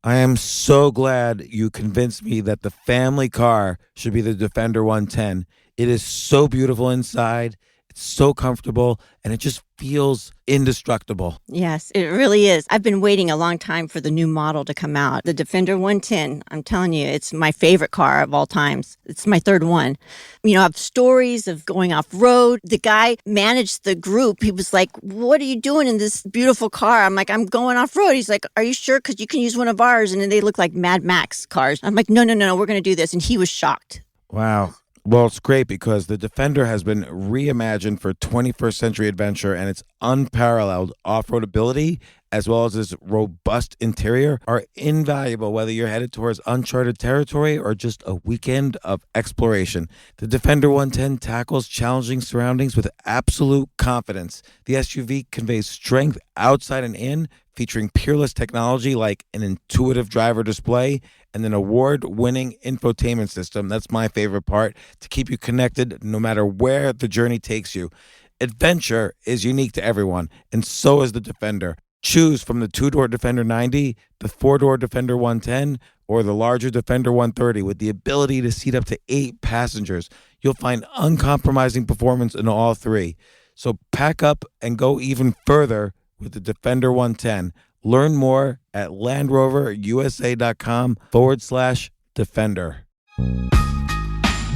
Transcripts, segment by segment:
I am so glad you convinced me that the family car should be the Defender 110. It is so beautiful inside, it's so comfortable, and it just feels indestructible. Yes, it really is. I've been waiting a long time for the new model to come out. The Defender 110, I'm telling you, it's my favorite car of all times. It's my third one. You know, I have stories of going off road. The guy managed the group. He was like, "What are you doing in this beautiful car?" I'm like, "I'm going off road." He's like, "Are you sure? Because you can use one of ours." And then they look like Mad Max cars. I'm like, "No, no, no, no, we're going to do this." And he was shocked. Wow. Well, it's great because the Defender has been reimagined for 21st century adventure, and its unparalleled off-road ability as well as its robust interior are invaluable whether you're headed towards uncharted territory or just a weekend of exploration. The Defender 110 tackles challenging surroundings with absolute confidence. The SUV conveys strength outside and in, featuring peerless technology like an intuitive driver display and an award-winning infotainment system. That's my favorite part, to keep you connected no matter where the journey takes you. Adventure is unique to everyone, and so is the Defender. Choose from the two-door Defender 90, the four-door Defender 110, or the larger Defender 130 with the ability to seat up to 8 passengers. You'll find uncompromising performance in all three. So pack up and go even further with the Defender 110. Learn more at LandRoverUSA.com/Defender.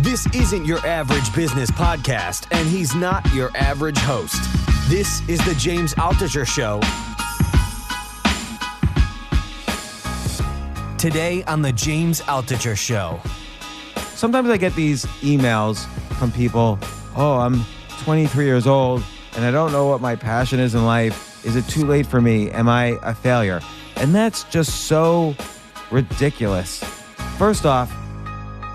This isn't your average business podcast, and he's not your average host. This is the James Altucher Show. Today on the James Altucher Show. Sometimes I get these emails from people, "Oh, I'm 23 years old and I don't know what my passion is in life. Is it too late for me? Am I a failure?" And that's just so ridiculous. First off,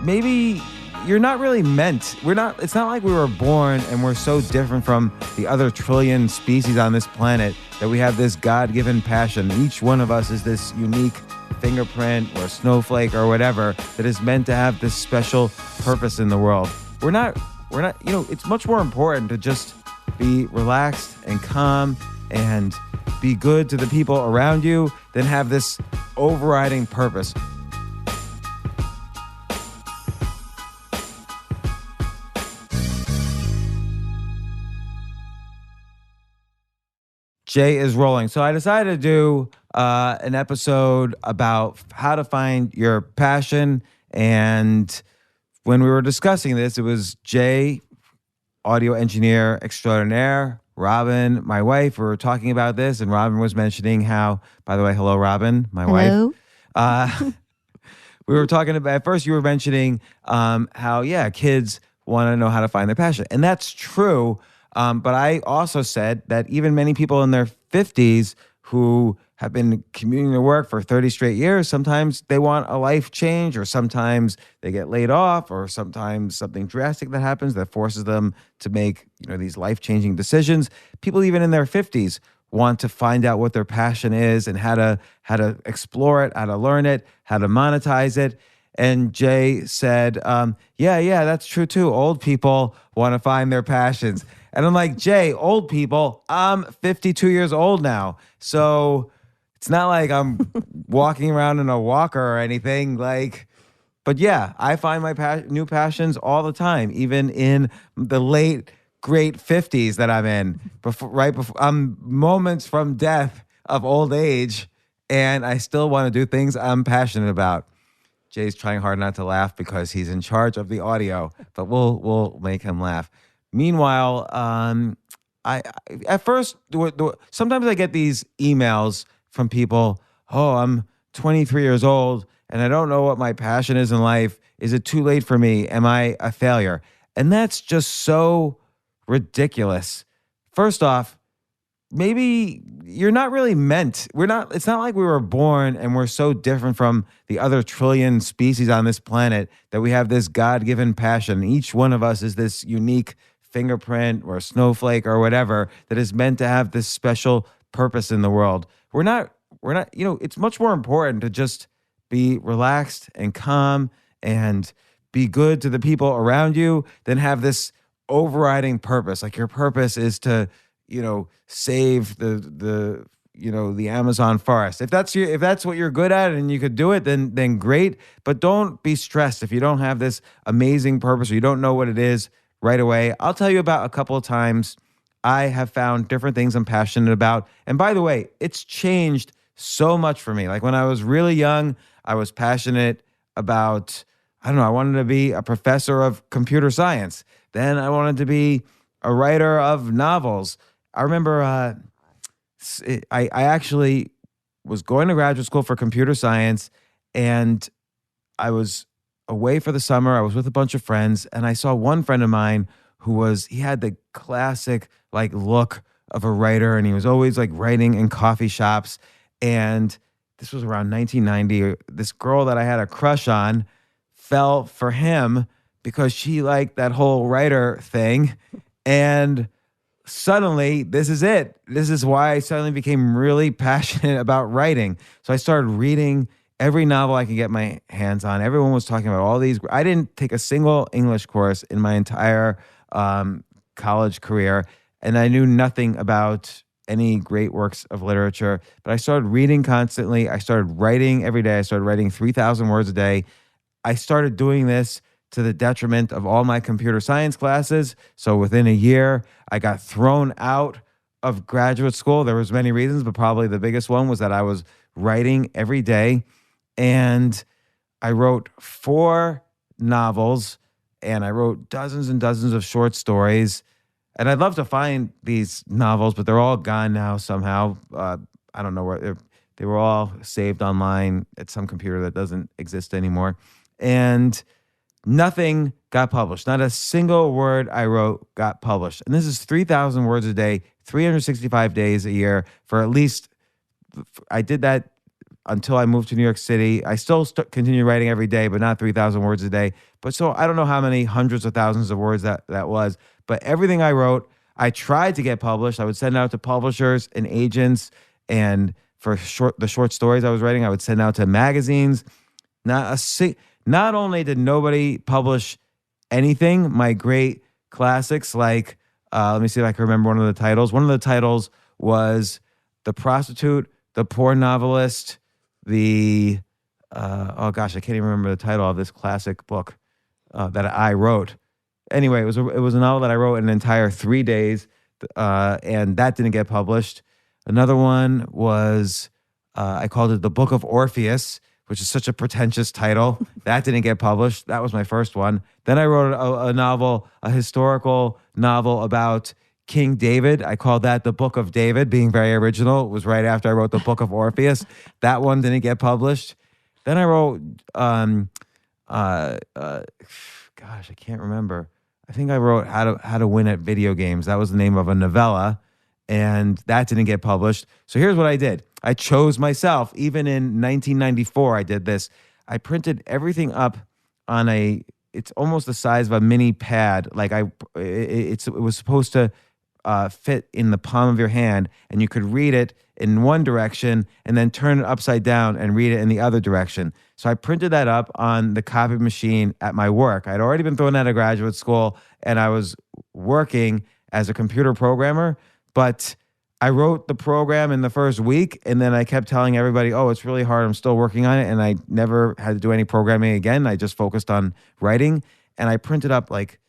maybe you're not really meant. It's not like we were born and we're so different from the other trillion species on this planet that we have this God-given passion. Each one of us is this unique fingerprint or snowflake or whatever that is meant to have this special purpose in the world. We're not, it's much more important to just be relaxed and calm and be good to the people around you than have this overriding purpose. Jay is rolling. So I decided to do an episode about how to find your passion. And when we were discussing this, it was Jay, audio engineer extraordinaire, Robyn, my wife. We were talking about this, and Robyn was mentioning how, by the way, hello, Robyn, my Hello. wife. We were talking about, at first you were mentioning how, kids want to know how to find their passion. And that's true. But I also said that even many people in their 50s who have been commuting to work for 30 straight years, sometimes they want a life change, or sometimes they get laid off, or sometimes something drastic that happens that forces them to make, these life-changing decisions. People even in their 50s want to find out what their passion is and how to explore it, how to learn it, how to monetize it. And Jay said, yeah, that's true too. Old people want to find their passions. And I'm like, Jay, old people, I'm 52 years old now. So it's not like I'm walking around in a walker or anything. But yeah, I find my new passions all the time, even in the late, great 50s that I'm in. Right before I'm moments from death of old age, and I still want to do things I'm passionate about. Jay's trying hard not to laugh because he's in charge of the audio, but we'll make him laugh. Meanwhile, I at first, sometimes I get these emails from people, "Oh, I'm 23 years old and I don't know what my passion is in life. Is it too late for me? Am I a failure?" And that's just so ridiculous. First off, maybe you're not really meant. It's not like we were born and we're so different from the other trillion species on this planet that we have this God-given passion. Each one of us is this unique fingerprint or snowflake or whatever that is meant to have this special purpose in the world. We're not, it's much more important to just be relaxed and calm and be good to the people around you than have this overriding purpose. Like, your purpose is to, save the the Amazon forest. If that's what you're good at and you could do it, then great. But don't be stressed if you don't have this amazing purpose or you don't know what it is right away. I'll tell you about a couple of times I have found different things I'm passionate about. And by the way, it's changed so much for me. Like when I was really young, I was passionate about, I don't know, I wanted to be a professor of computer science. Then I wanted to be a writer of novels. I remember I actually was going to graduate school for computer science, and I was away for the summer. I was with a bunch of friends, and I saw one friend of mine he had the classic like look of a writer, and he was always like writing in coffee shops. And this was around 1990. This girl that I had a crush on fell for him because she liked that whole writer thing. And suddenly, this is it. This is why I suddenly became really passionate about writing. So I started reading every novel I could get my hands on. Everyone was talking about all these. I didn't take a single English course in my entire college career, and I knew nothing about any great works of literature. But I started reading constantly. I started writing every day. I started writing 3,000 words a day. I started doing this to the detriment of all my computer science classes. So within a year, I got thrown out of graduate school. There was many reasons, but probably the biggest one was that I was writing every day. And I wrote 4 novels, and I wrote dozens and dozens of short stories. And I'd love to find these novels, but they're all gone now somehow. I don't know where they were all saved online at some computer that doesn't exist anymore. And nothing got published. Not a single word I wrote got published. And this is 3,000 words a day, 365 days a year for at least, I did that until I moved to New York City. I still continue writing every day, but not 3,000 words a day. But so I don't know how many hundreds of thousands of words that was. But everything I wrote, I tried to get published. I would send out to publishers and agents. And for the short stories I was writing, I would send out to magazines. Not only did nobody publish anything, my great classics like, let me see if I can remember one of the titles. One of the titles was The Prostitute, The Poor Novelist, oh gosh, I can't even remember the title of this classic book that I wrote. Anyway, it was a novel that I wrote in an entire 3 days, and that didn't get published. Another one was, I called it The Book of Orpheus, which is such a pretentious title. That didn't get published. That was my first one. Then I wrote a novel, a historical novel about King David. I called that The Book of David, being very original. It was right after I wrote The Book of Orpheus. That one didn't get published. Then I wrote, gosh, I can't remember. I think I wrote How to Win at Video Games. That was the name of a novella, and that didn't get published. So here's what I did. I chose myself. Even in 1994, I did this. I printed everything up on it's almost the size of a mini pad. Like it was supposed to fit in the palm of your hand, and you could read it in one direction and then turn it upside down and read it in the other direction. So I printed that up on the copy machine at my work. I'd already been thrown out of graduate school, and I was working as a computer programmer, but I wrote the program in the first week, and then I kept telling everybody, oh, it's really hard. I'm still working on it. And I never had to do any programming again. I just focused on writing. And I printed up like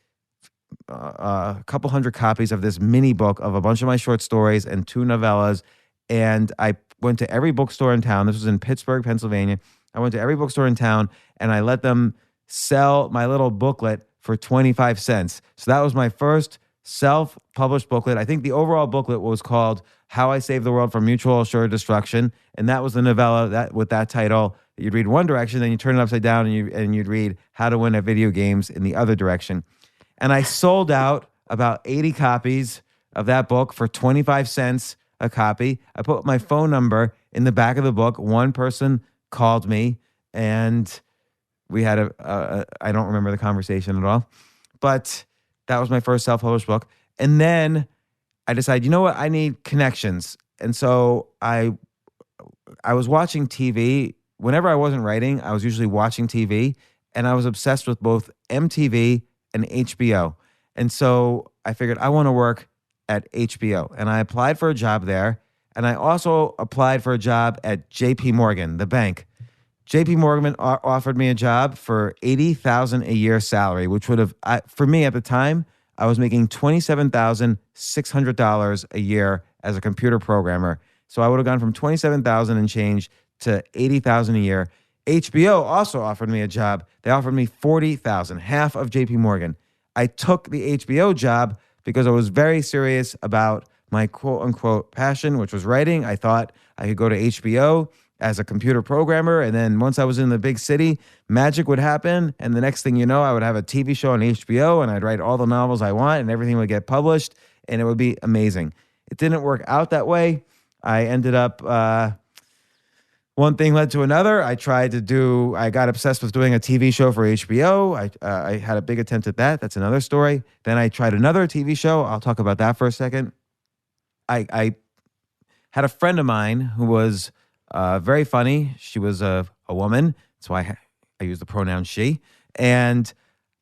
a couple hundred copies of this mini book of a bunch of my short stories and 2 novellas. And I went to every bookstore in town. This was in Pittsburgh, Pennsylvania. I went to every bookstore in town, and I let them sell my little booklet for 25 cents. So that was my first self-published booklet. I think the overall booklet was called How I Saved the World from Mutual Assured Destruction. And that was the novella with that title. You'd read one direction, then you turn it upside down, and you'd read How to Win at Video Games in the other direction. And I sold out about 80 copies of that book for 25 cents a copy. I put my phone number in the back of the book. One person called me, and we had I don't remember the conversation at all, but that was my first self-published book. And then I decided, you know what? I need connections. And so I was watching TV. Whenever I wasn't writing, I was usually watching TV. And I was obsessed with both MTV and HBO. And so I figured I want to work at HBO. And I applied for a job there. And I also applied for a job at JP Morgan, the bank. JP Morgan offered me a job for $80,000 a year salary, which would have, for me at the time, I was making $27,600 a year as a computer programmer. So I would have gone from 27,000 and change to 80,000 a year. HBO also offered me a job. They offered me 40,000, half of JP Morgan. I took the HBO job because I was very serious about my quote unquote passion, which was writing. I thought I could go to HBO as a computer programmer. And then once I was in the big city, magic would happen. And the next thing you know, I would have a TV show on HBO and I'd write all the novels I want and everything would get published and it would be amazing. It didn't work out that way. I ended up, one thing led to another. I got obsessed with doing a TV show for HBO. I had a big attempt at that. That's another story. Then I tried another TV show. I'll talk about that for a second. I had a friend of mine who was very funny. She was a woman. That's why I use the pronoun she. And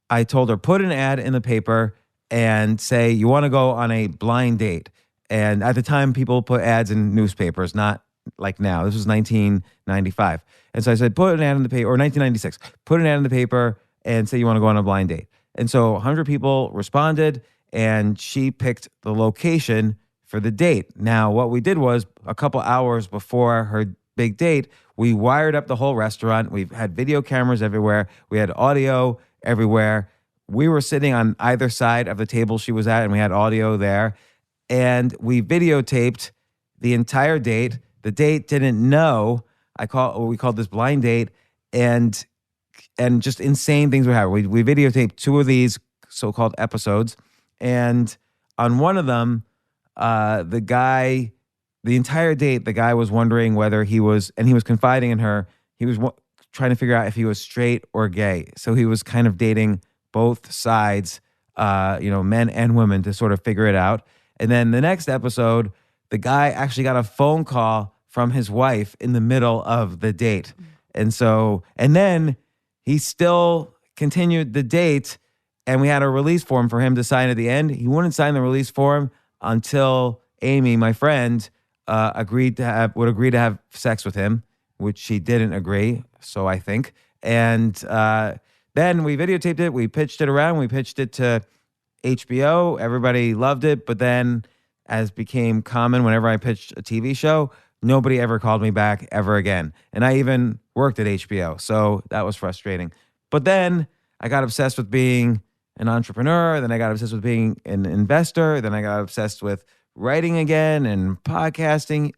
I told her, put an ad in the paper and say, you want to go on a blind date. And at the time, people put ads in newspapers, not like now. This was 1995. And so I said, put an ad in the paper, or 1996, put an ad in the paper and say you want to go on a blind date. And so 100 people responded and she picked the location for the date. Now, what we did was a couple hours before her big date, we wired up the whole restaurant. We've had video cameras everywhere. We had audio everywhere. We were sitting on either side of the table she was at and we had audio there. And we videotaped the entire date. The date didn't know. We called this blind date, and just insane things were happening. We videotaped 2 of these so-called episodes, and on one of them, the entire date, the guy was wondering whether he was confiding in her. He was trying to figure out if he was straight or gay. So he was kind of dating both sides, men and women, to sort of figure it out. And then the next episode, the guy actually got a phone call from his wife in the middle of the date. And then he still continued the date and we had a release form for him to sign at the end. He wouldn't sign the release form until Amy, my friend, would agree to have sex with him, which she didn't agree. So I think. And then we videotaped it. We pitched it around. We pitched it to HBO. Everybody loved it. But then, as became common whenever I pitched a TV show, nobody ever called me back ever again. And I even worked at HBO. So that was frustrating. But then I got obsessed with being an entrepreneur. Then I got obsessed with being an investor. Then I got obsessed with writing again and podcasting,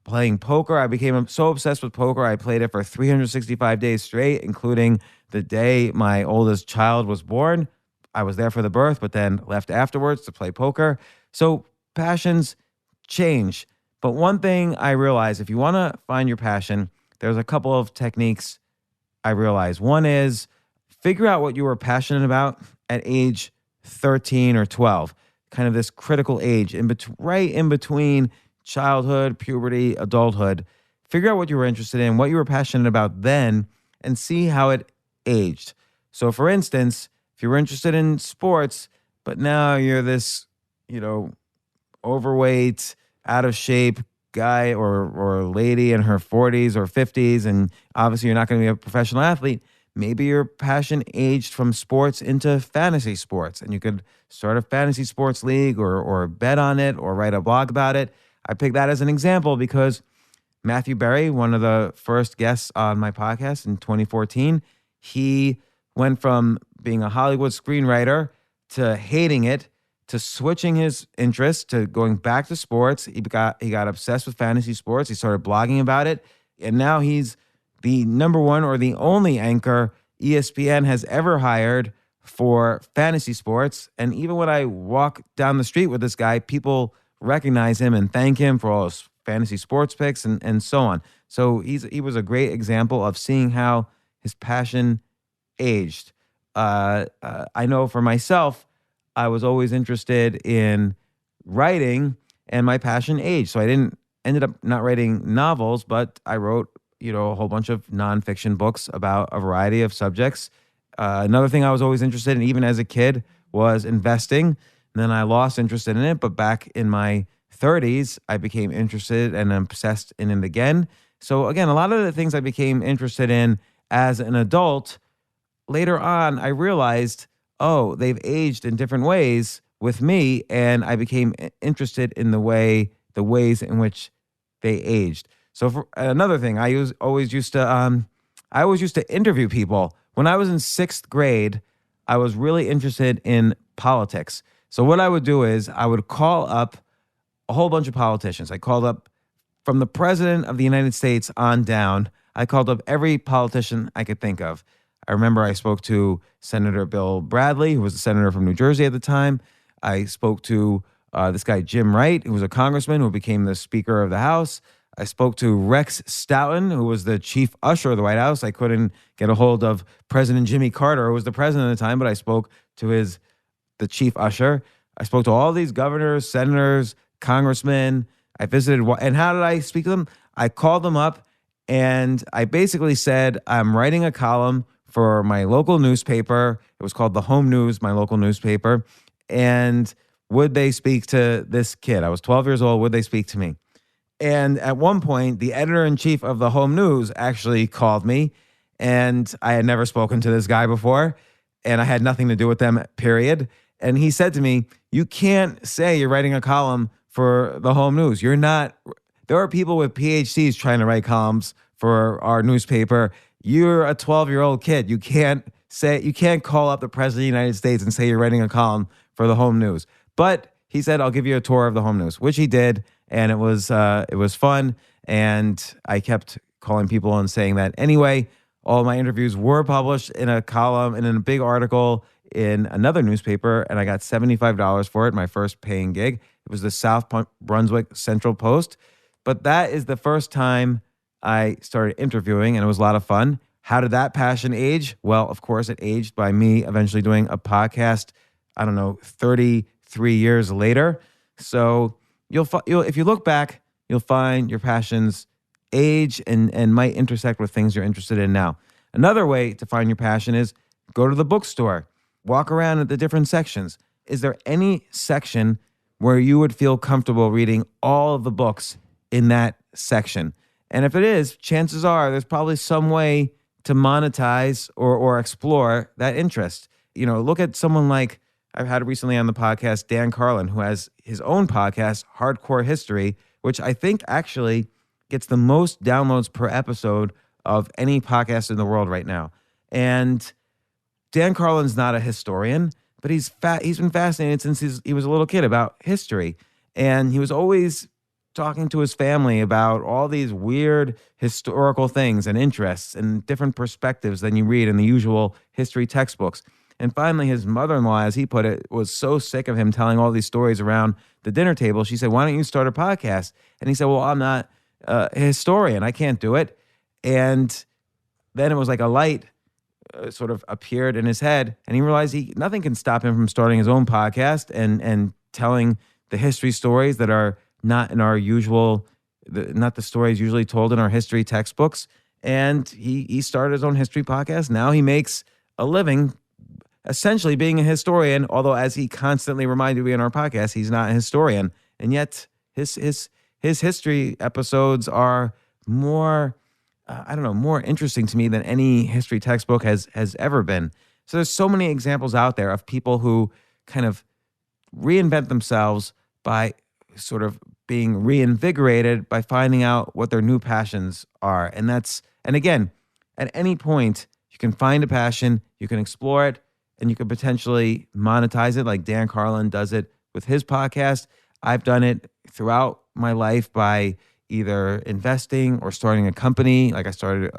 playing poker. I became so obsessed with poker, I played it for 365 days straight, including the day my oldest child was born. I was there for the birth, but then left afterwards to play poker. So passions change. But one thing I realized, if you want to find your passion, there's a couple of techniques I realized. One is figure out what you were passionate about at age 13 or 12, kind of this critical age, right in between childhood, puberty, adulthood. Figure out what you were interested in, what you were passionate about then, and see how it aged. So for instance, if you were interested in sports, but now you're this, overweight, out of shape guy or lady in her 40s or 50s, and obviously you're not going to be a professional athlete, maybe your passion aged from sports into fantasy sports, and you could start a fantasy sports league or bet on it or write a blog about it. I picked that as an example because Matthew Berry, one of the first guests on my podcast in 2014, he went from being a Hollywood screenwriter to hating it, to switching his interest, to going back to sports. He got obsessed with fantasy sports. He started blogging about it. And now he's the number one or the only anchor ESPN has ever hired for fantasy sports. And even when I walk down the street with this guy, people recognize him and thank him for all his fantasy sports picks and so on. So he was a great example of seeing how his passion aged. I know for myself, I was always interested in writing, and my passion aged. So I ended up not writing novels, but I wrote, a whole bunch of nonfiction books about a variety of subjects. Another thing I was always interested in, even as a kid, was investing. And then I lost interest in it, but back in my 30s, I became interested and obsessed in it again. So again, a lot of the things I became interested in as an adult, later on, I realized, oh, they've aged in different ways with me, and I became interested in the ways in which they aged. So for another thing, I always used to interview people. When I was in 6th grade, I was really interested in politics. So what I would do is I would call up a whole bunch of politicians. I called up from the president of the United States on down. I called up every politician I could think of. I remember I spoke to Senator Bill Bradley, who was a senator from New Jersey at the time. I spoke to this guy, Jim Wright, who was a congressman who became the Speaker of the House. I spoke to Rex Stoughton, who was the chief usher of the White House. I couldn't get a hold of President Jimmy Carter, who was the president at the time, but I spoke to the chief usher. I spoke to all these governors, senators, congressmen. I visited, and how did I speak to them? I called them up and I basically said, I'm writing a column for my local newspaper. It was called The Home News, my local newspaper. And would they speak to this kid? I was 12 years old. Would they speak to me? And at one point, the editor-in-chief of the Home News actually called me, and I had never spoken to this guy before, and I had nothing to do with them, period. And he said to me, you can't say you're writing a column for the Home News. You're not. There are people with PhDs trying to write columns for our newspaper. You're a 12-year-old kid. You can't call up the president of the United States and say you're writing a column for the Home News. But he said, I'll give you a tour of the Home News, which he did. And it was fun. And I kept calling people and saying that. Anyway, all my interviews were published in a column and in a big article in another newspaper. And I got $75 for it, my first paying gig. It was the South Brunswick Central Post. But that is the first time I started interviewing, and it was a lot of fun. How did that passion age? Well, of course, it aged by me eventually doing a podcast, 33 years later. So you'll if you look back, you'll find your passions age and might intersect with things you're interested in now. Another way to find your passion is go to the bookstore, walk around at the different sections. Is there any section where you would feel comfortable reading all of the books in that section? And if it is, chances are there's probably some way to monetize or explore that interest. Look at someone like, I've had recently on the podcast, Dan Carlin, who has his own podcast, Hardcore History, which I think actually gets the most downloads per episode of any podcast in the world right now. And Dan Carlin's not a historian, but he's been fascinated since he was a little kid about history. And he was always talking to his family about all these weird historical things and interests and different perspectives than you read in the usual history textbooks. And finally, his mother-in-law, as he put it, was so sick of him telling all these stories around the dinner table. She said, why don't you start a podcast? And he said, well, I'm not a historian. I can't do it. And then it was like a light sort of appeared in his head. And he realized nothing can stop him from starting his own podcast and telling the history stories that are not in our not the stories usually told in our history textbooks. And he started his own history podcast. Now he makes a living essentially being a historian, although as he constantly reminded me in our podcast, he's not a historian. And yet his history episodes are more, more interesting to me than any history textbook has ever been. So there's so many examples out there of people who kind of reinvent themselves by sort of being reinvigorated by finding out what their new passions are. And again, at any point, you can find a passion, you can explore it, and you could potentially monetize it like Dan Carlin does it with his podcast. I've done it throughout my life by either investing or starting a company. Like I started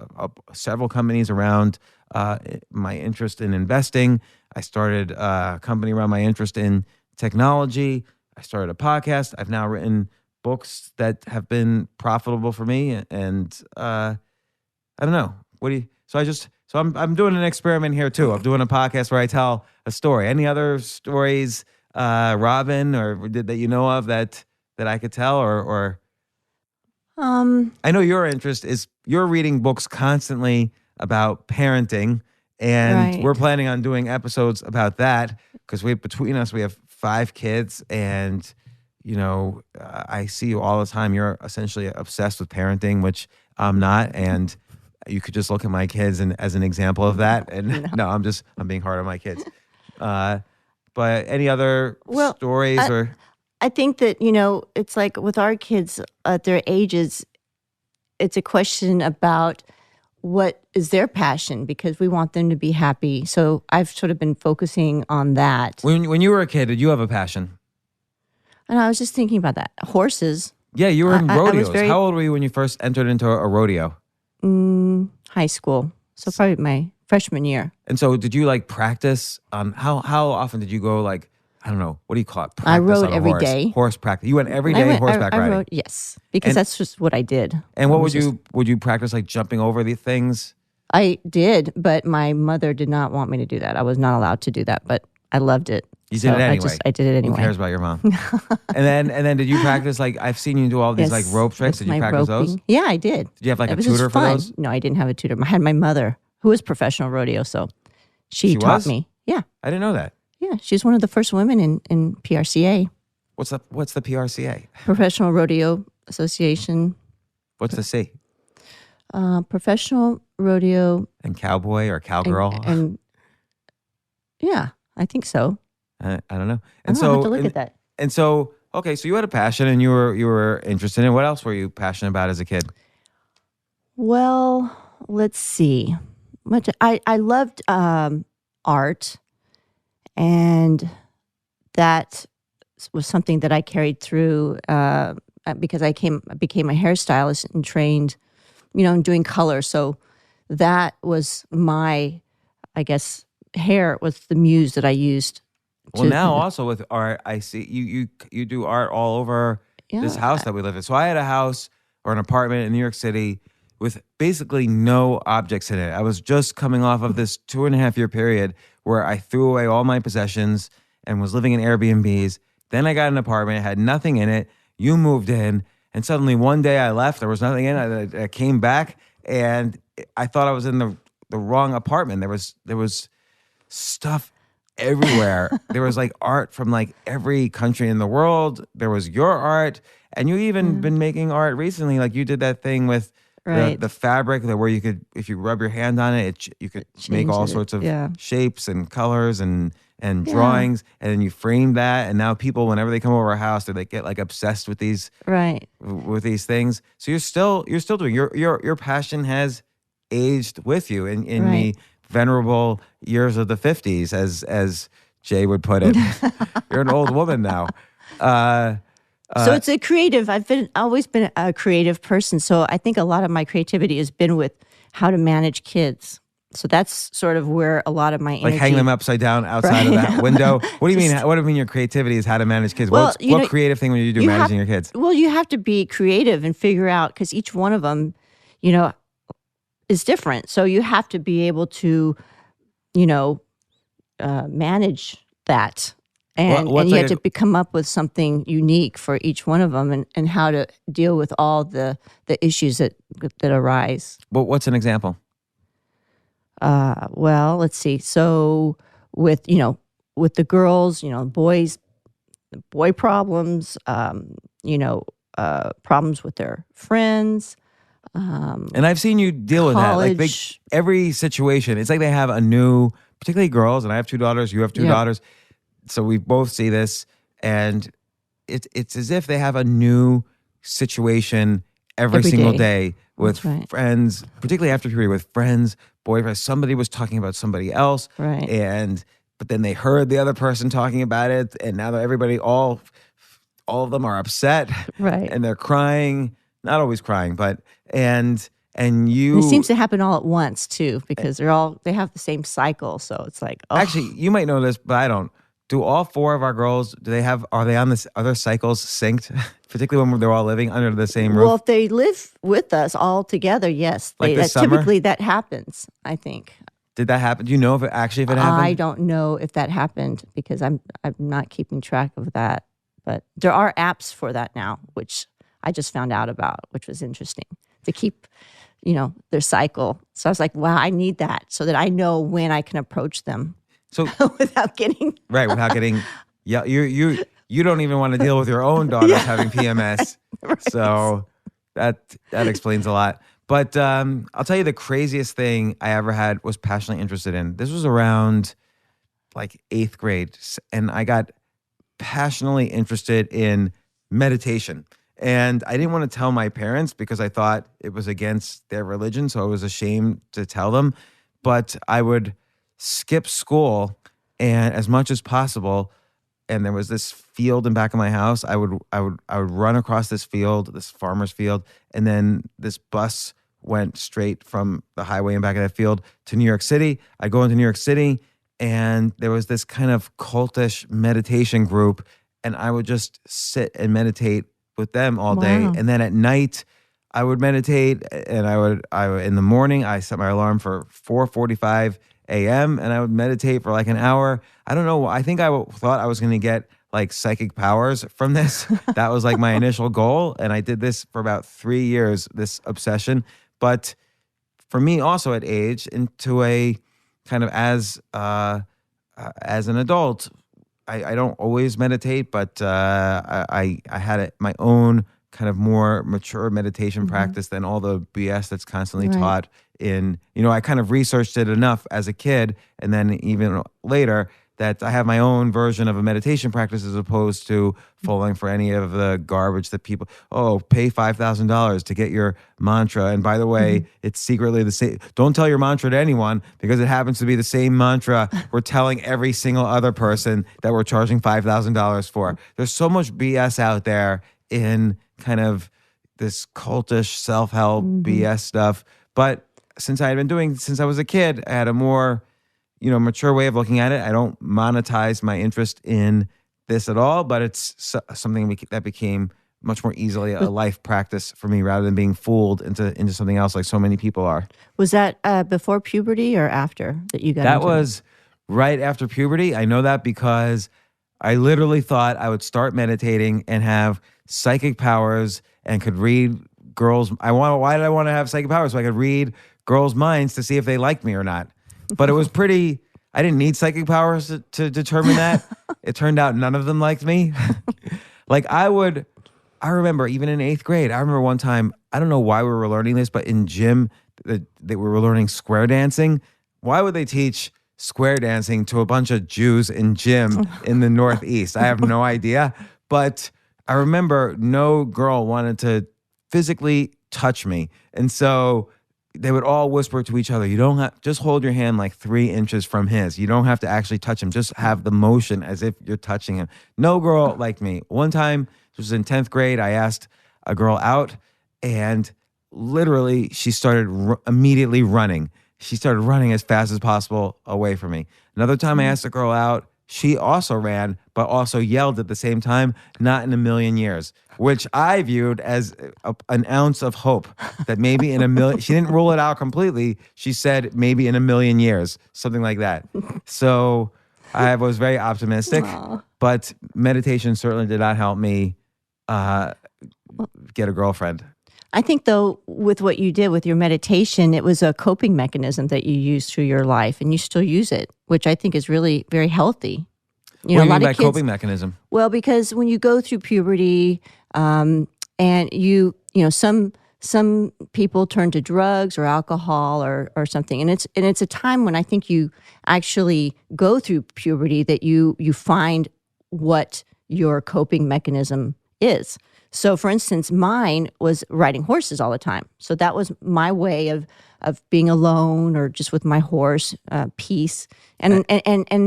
several companies around my interest in investing. I started a company around my interest in technology. I started a podcast. I've now written books that have been profitable for me. And I don't know. So I'm doing an experiment here too. I'm doing a podcast where I tell a story. Any other stories, Robyn, or that you know of that I could tell, or I know your interest is you're reading books constantly about parenting, and Right. we're planning on doing episodes about that because between us we have 5 kids, and I see you all the time. You're essentially obsessed with parenting, which I'm not. And you could just look at my kids and as an example of that. And no, I'm being hard on my kids. But any other stories or? I think that, it's like with our kids at their ages, it's a question about what is their passion, because we want them to be happy. So I've sort of been focusing on that. When you were a kid, did you have a passion? And I was just thinking about that. Horses. Yeah, you were in rodeos. How old were you when you first entered into a rodeo? High school. So probably my freshman year. And so did you practice? How often did you go I don't know, what do you call it? I rode every day. Horse practice. You went every day horseback riding? I rode, yes, because that's just what I did. And what would you practice, jumping over the things? I did, but my mother did not want me to do that. I was not allowed to do that, but I loved it. You did it anyway. I did it anyway. Who cares about your mom? and then did you practice, I've seen you do all these rope tricks. Did you practice those? Yeah, I did. Did you have a tutor for those? No, I didn't have a tutor. I had my mother, who was professional rodeo, so she taught me. Yeah. I didn't know that. Yeah, she's one of the first women in PRCA. What's the PRCA? Professional Rodeo Association. What's the C? Professional Rodeo. And cowboy or cowgirl? And yeah, I think so. I don't know. And so I have to look at that. And so, okay, so you had a passion and you were interested in. What else were you passionate about as a kid? Well, let's see. I loved art. And that was something that I carried through because I became a hairstylist and trained, in doing color. So that was my, I guess, hair was the muse that I used. Well, now also with art, I see you do art all over this house that we live in. So I had a house or an apartment in New York City with basically no objects in it. I was just coming off of this 2.5-year period where I threw away all my possessions and was living in Airbnbs. Then I got an apartment, had nothing in it. You moved in, and suddenly one day I left. There was nothing in it. I came back, and I thought I was in the wrong apartment. There was stuff everywhere. There was art from every country in the world. There was your art, and you even been making art recently. You did that thing with the fabric where you could, if you rub your hand on it, you could make all sorts of shapes and colors and drawings, and then you frame that. And now people, whenever they come over our house, they get obsessed with these things. So you're still doing your passion has aged with you in the venerable years of the 50s, as Jay would put it. You're an old woman now. So it's a creative. I've always been a creative person. So I think a lot of my creativity has been with how to manage kids. So that's sort of where a lot of my energy. Hang them upside down outside of that window. What do you mean? What do you mean your creativity is how to manage kids? What creative thing would you do managing your kids? Well, you have to be creative and figure out, because each one of them, is different. So you have to be able to, manage that. And you have to come up with something unique for each one of them, and how to deal with all the issues that arise. Well, what's an example? Well, let's see. So with the girls, boys, boy problems, problems with their friends. And I've seen you deal with that. Every situation, it's they have a new, particularly girls, and I have 2 daughters, you have 2 daughters. So we both see this, and it's as if they have a new situation every single day with friends, particularly after puberty, with friends, boyfriends. Somebody was talking about somebody else, but then they heard the other person talking about it, and now everybody, all of them are upset, and they're crying. Not always crying, but and you. It seems to happen all at once too, because they have the same cycle. So it's actually, you might know this, but I don't. Do all 4 of our girls, are they on this other cycles synced, particularly when they're all living under the same roof? Well, if they live with us all together, yes. This summer? Typically that happens, I think. Did that happen? Do you know if it happened? I don't know if that happened, because I'm not keeping track of that. But there are apps for that now, which I just found out about, which was interesting, to keep, their cycle. So I was like, wow, I need that so that I know when I can approach them. So without getting yeah, you you don't even want to deal with your own daughters having PMS. Right. So that explains a lot. But I'll tell you, the craziest thing I ever had was passionately interested in. This was around like 8th grade, and I got passionately interested in meditation. And I didn't want to tell my parents because I thought it was against their religion, so I was ashamed to tell them. But I would skip school, and as much as possible, and there was this field in back of my house. I would run across this field, this farmer's field, and then this bus went straight from the highway in back of that field to New York City. I'd go into New York City, and there was this kind of cultish meditation group, and I would just sit and meditate with them all day. Wow. And then at night, I would meditate, and I would in the morning, I set my alarm for 4:45 a.m. and I would meditate for like an hour. I don't know. I think I thought I was going to get like psychic powers from this. That was like my initial goal. And I did this for about 3 years, this obsession. But for me also at age, into a kind of as an adult, I don't always meditate, but I had my own kind of more mature meditation practice than all the BS that's constantly taught in, I kind of researched it enough as a kid and then even later that I have my own version of a meditation practice as opposed to falling for any of the garbage that people, pay $5,000 to get your mantra. And by the way, it's secretly the same. Don't tell your mantra to anyone because it happens to be the same mantra we're telling every single other person that we're charging $5,000 for. There's so much BS out there in kind of this cultish self-help BS stuff. But since I had been doing since I was a kid, I had a more mature way of looking at it. I don't monetize my interest in this at all, but it's something that became much more easily a life practice for me rather than being fooled into something else like so many people are. Was that before puberty or after that you got That into was right after puberty. I know that because I literally thought I would start meditating and have psychic powers and could read girls. Why did I want to have psychic powers? So I could read girls' minds to see if they liked me or not. But it was I didn't need psychic powers to determine that. It turned out none of them liked me. Like I remember even in 8th grade, I remember one time, I don't know why we were learning this, but in gym, that we were learning square dancing. Why would they teach square dancing to a bunch of Jews in gym in the Northeast? I have no idea. But I remember no girl wanted to physically touch me. And so they would all whisper to each other, you don't have, just hold your hand like 3 inches from his. You don't have to actually touch him. Just have the motion as if you're touching him. No girl liked me. One time, this was in 10th grade, I asked a girl out and literally she started immediately running. She started running as fast as possible away from me. Another time I asked a girl out, she also ran, but also yelled at the same time, not in a million years, which I viewed as an ounce of hope that maybe in a million, she didn't rule it out completely. She said maybe in a million years, something like that. So I was very optimistic, but meditation certainly did not help me get a girlfriend. I think, though, with what you did with your meditation, it was a coping mechanism that you used through your life, and you still use it, which I think is really very healthy. What do you mean by coping mechanism? Well, because when you go through puberty, and some people turn to drugs or alcohol or something, and it's a time when I think you actually go through puberty that you find what your coping mechanism is. So, for instance, mine was riding horses all the time. So that was my way of being alone or just with my horse, peace. And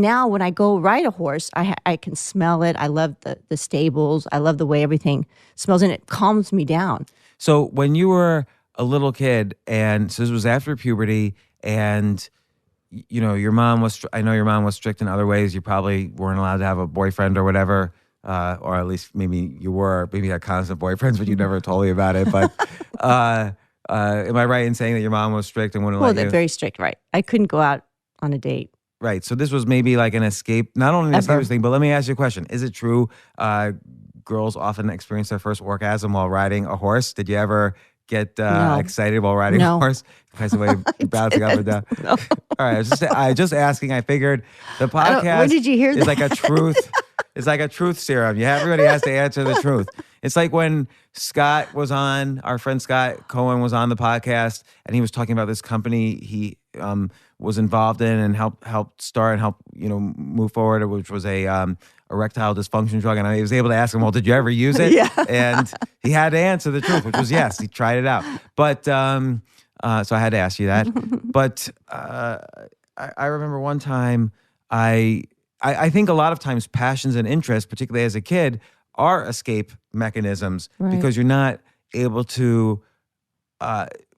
now when I go ride a horse, I can smell it. I love the stables. I love the way everything smells, and it calms me down. So when you were a little kid, and so this was after puberty, and your mom was, I know your mom was strict in other ways. You probably weren't allowed to have a boyfriend or whatever. Or at least maybe you had constant boyfriends, but you never told me about it. But am I right in saying that your mom was strict and wouldn't let you? Well, very strict, right. I couldn't go out on a date. Right. So this was maybe like an escape, not only an escape thing, but let me ask you a question. Is it true girls often experience their first orgasm while riding a horse? Did you ever get excited while riding a horse? Because the way you're bouncing up and down. No. All right. I was just asking. I figured the podcast when did you hear is that? like a truth It's like a truth serum. Everybody has to answer the truth. It's like when Scott was on, our friend Scott Cohen was on the podcast, and he was talking about this company he was involved in and helped start and help move forward, which was a erectile dysfunction drug. And I was able to ask him, well, did you ever use it? Yeah. And he had to answer the truth, which was yes. He tried it out. But so I had to ask you that. But I remember one time I think a lot of times passions and interests, particularly as a kid, are escape mechanisms because you're not able to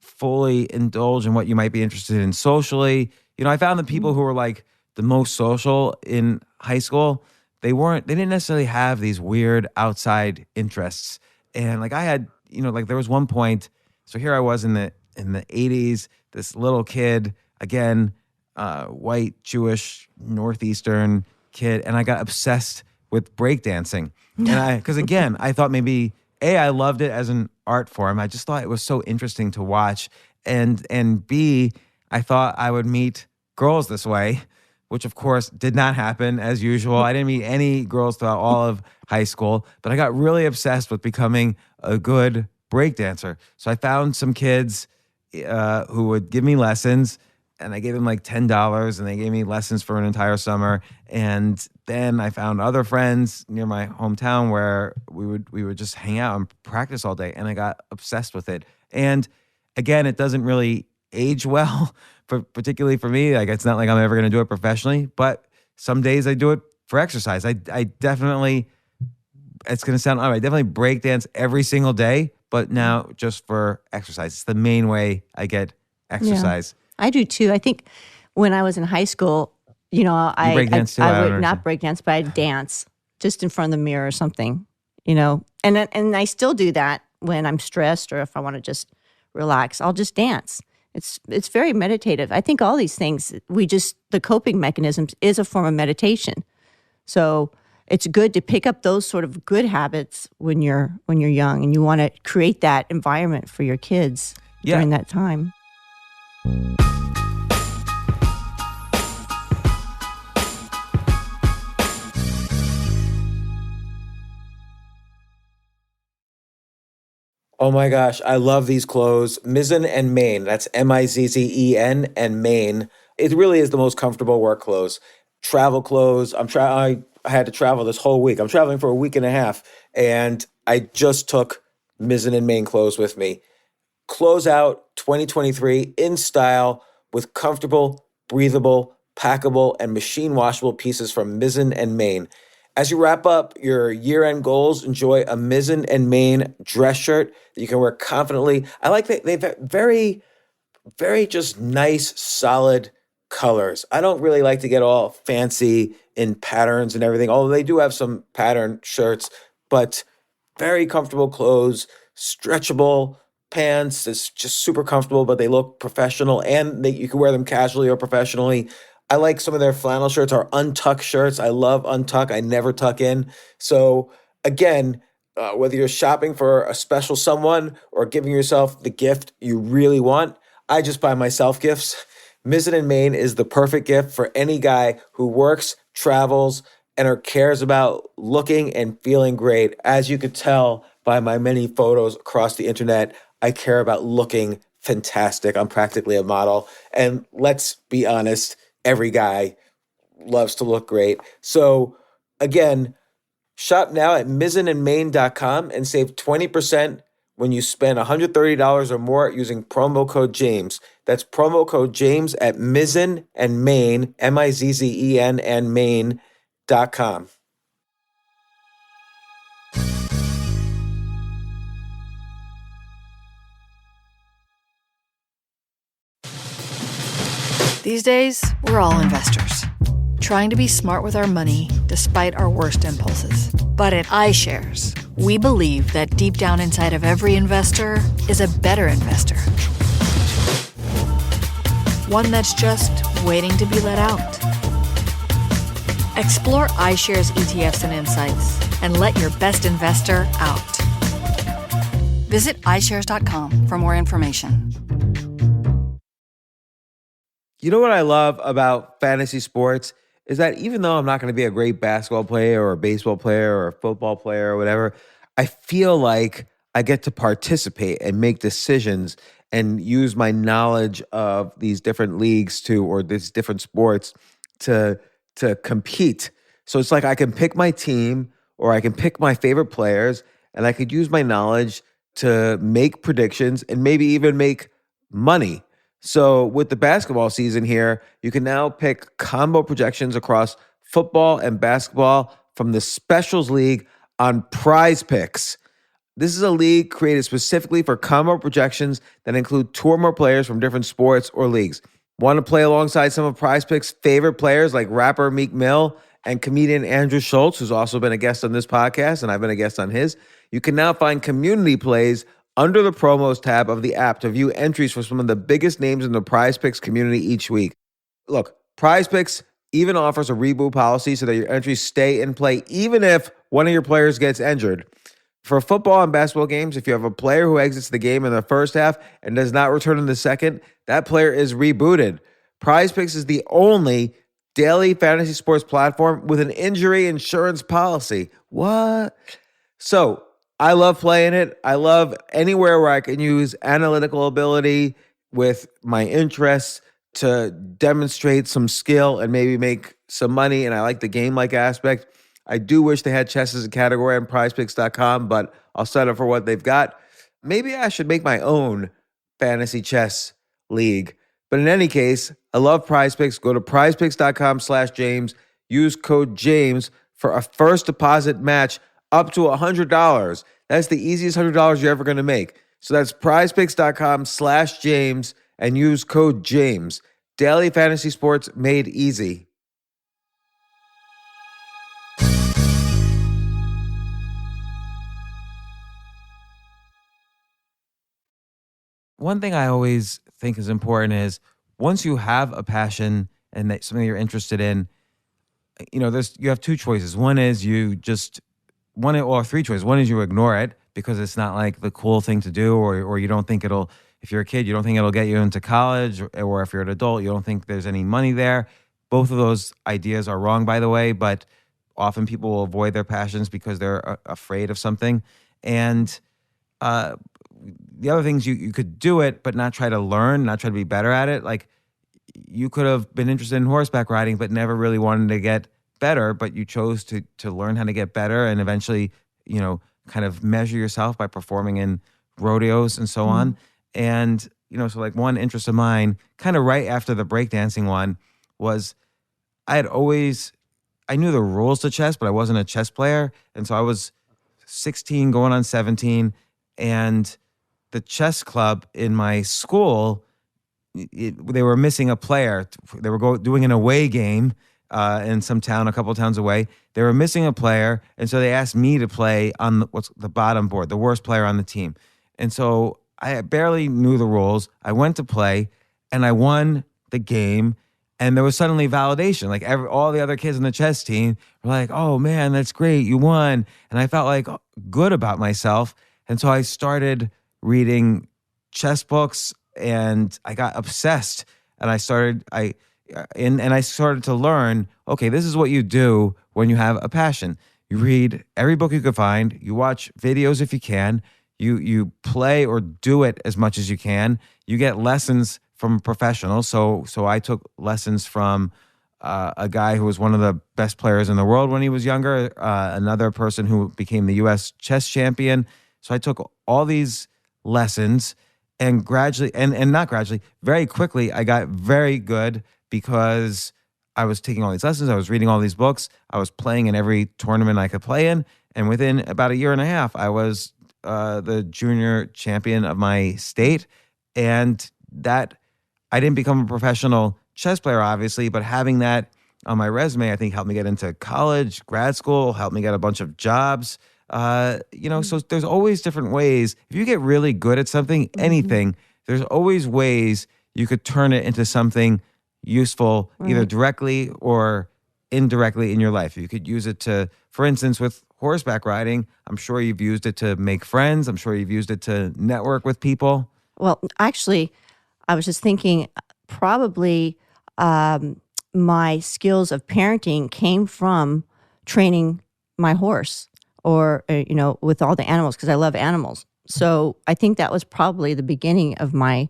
fully indulge in what you might be interested in socially. I found that people who were like the most social in high school, they didn't necessarily have these weird outside interests. And like I had, like there was one point, so here I was in the 80s, this little kid, again, white, Jewish, Northeastern kid, and I got obsessed with breakdancing. And because again, I thought maybe I loved it as an art form. I just thought it was so interesting to watch, and B, I thought I would meet girls this way, which of course did not happen as usual. I didn't meet any girls throughout all of high school, but I got really obsessed with becoming a good breakdancer. So I found some kids who would give me lessons. And I gave them like $10, and they gave me lessons for an entire summer. And then I found other friends near my hometown where we would just hang out and practice all day. And I got obsessed with it. And again, it doesn't really age well, particularly for me. Like it's not like I'm ever going to do it professionally. But some days I do it for exercise. I definitely, it's going to sound odd, I definitely break dance every single day. But now just for exercise. It's the main way I get exercise. Yeah. I do too. I think when I was in high school, I would not break dance, but I'd dance just in front of the mirror or something, and I still do that when I'm stressed or if I want to just relax, I'll just dance. It's very meditative. I think all these things, the coping mechanisms is a form of meditation. So it's good to pick up those sort of good habits when you're young, and you want to create that environment for your kids during that time. Oh my gosh, I love these clothes. Mizzen and Main, that's Mizzen and Main. It really is the most comfortable work clothes. Travel clothes. I had to travel this whole week. I'm traveling for a week and a half, and I just took Mizzen and Main clothes with me. Close out 2023 in style with comfortable, breathable, packable, and machine washable pieces from Mizzen and Main. As you wrap up your year-end goals, enjoy a Mizzen and Main dress shirt that you can wear confidently. I like that they've very, very just nice, solid colors. I don't really like to get all fancy in patterns and everything, although they do have some pattern shirts, but very comfortable clothes, stretchable pants. It's just super comfortable, but they look professional, and you can wear them casually or professionally. I like some of their flannel shirts or untuck shirts. I love untuck. I never tuck in. So again, whether you're shopping for a special someone or giving yourself the gift you really want, I just buy myself gifts. Mizzen and Main is the perfect gift for any guy who works, travels, and or cares about looking and feeling great. As you could tell by my many photos across the internet, I care about looking fantastic. I'm practically a model. And let's be honest, every guy loves to look great. So again, shop now at mizzenandmain.com and save 20% when you spend $130 or more using promo code James. That's promo code James at Mizzen and Main, Mizzen and Main.com. These days, we're all investors, trying to be smart with our money despite our worst impulses. But at iShares, we believe that deep down inside of every investor is a better investor. One that's just waiting to be let out. Explore iShares ETFs and insights and let your best investor out. Visit iShares.com for more information. You know what I love about fantasy sports is that even though I'm not going to be a great basketball player or a baseball player or a football player or whatever, I feel like I get to participate and make decisions and use my knowledge of these different leagues or these different sports to compete. So it's like I can pick my team or I can pick my favorite players and I could use my knowledge to make predictions and maybe even make money. So with the basketball season here, you can now pick combo projections across football and basketball from the Specials League on Prize Picks. This is a league created specifically for combo projections that include two or more players from different sports or leagues. Want to play alongside some of Prize Picks' favorite players like rapper Meek Mill and comedian Andrew Schultz, who's also been a guest on this podcast, and I've been a guest on his? You can now find community plays under the promos tab of the app to view entries for some of the biggest names in the Prize Picks community each week. Look, Prize Picks even offers a reboot policy so that your entries stay in play even if one of your players gets injured. For football and basketball games, if you have a player who exits the game in the first half and does not return in the second, that player is rebooted. Prize Picks is the only daily fantasy sports platform with an injury insurance policy. What? So I love playing it. I love anywhere where I can use analytical ability with my interests to demonstrate some skill and maybe make some money. And I like the game-like aspect. I do wish they had chess as a category on prizepicks.com, but I'll settle for what they've got. Maybe I should make my own fantasy chess league. But in any case, I love Prize Picks. Go to prizepicks.com/James. Use code James for a first deposit match up to $100. That's the easiest $100 you're ever going to make. So that's prizepicks.com/James and use code James. Daily fantasy sports made easy. One thing I always think is important is once you have a passion and that something you're interested in, you have two choices. One is three choices. One is you ignore it because it's not like the cool thing to do, or you don't think if you're a kid, you don't think it'll get you into college, or if you're an adult, you don't think there's any money there. Both of those ideas are wrong, by the way, but often people will avoid their passions because they're afraid of something. And the other things, you could do it, but not try to learn, not try to be better at it. Like you could have been interested in horseback riding, but never really wanted to get better, but you chose to learn how to get better and eventually, kind of measure yourself by performing in rodeos and so on. And, so like one interest of mine, kind of right after the breakdancing one, was I knew the rules to chess, but I wasn't a chess player. And so I was 16 going on 17, and the chess club in my school, they were missing a player. They were doing an away game in some town, a couple of towns away. They were missing a player, and so they asked me to play on what's the bottom board, the worst player on the team. And so I barely knew the rules. I went to play, and I won the game, and there was suddenly validation. Like all the other kids on the chess team were like, "Oh man, that's great, you won!" And I felt like good about myself. And so I started reading chess books, and I got obsessed. And I started to learn, okay, this is what you do when you have a passion. You read every book you could find. You watch videos if you can. You play or do it as much as you can. You get lessons from a professional. So I took lessons from a guy who was one of the best players in the world when he was younger, another person who became the U.S. chess champion. So I took all these lessons, and gradually, and not gradually, very quickly, I got very good because I was taking all these lessons. I was reading all these books. I was playing in every tournament I could play in. And within about a year and a half, I was the junior champion of my state. And that, I didn't become a professional chess player, obviously, but having that on my resume, I think helped me get into college, grad school, helped me get a bunch of jobs. So there's always different ways. If you get really good at something, anything, there's always ways you could turn it into something useful, either directly or indirectly in your life. You could use it to, for instance, with horseback riding, I'm sure you've used it to make friends. I'm sure you've used it to network with people. Well, actually, I was just thinking probably my skills of parenting came from training my horse or, with all the animals because I love animals. So I think that was probably the beginning of my,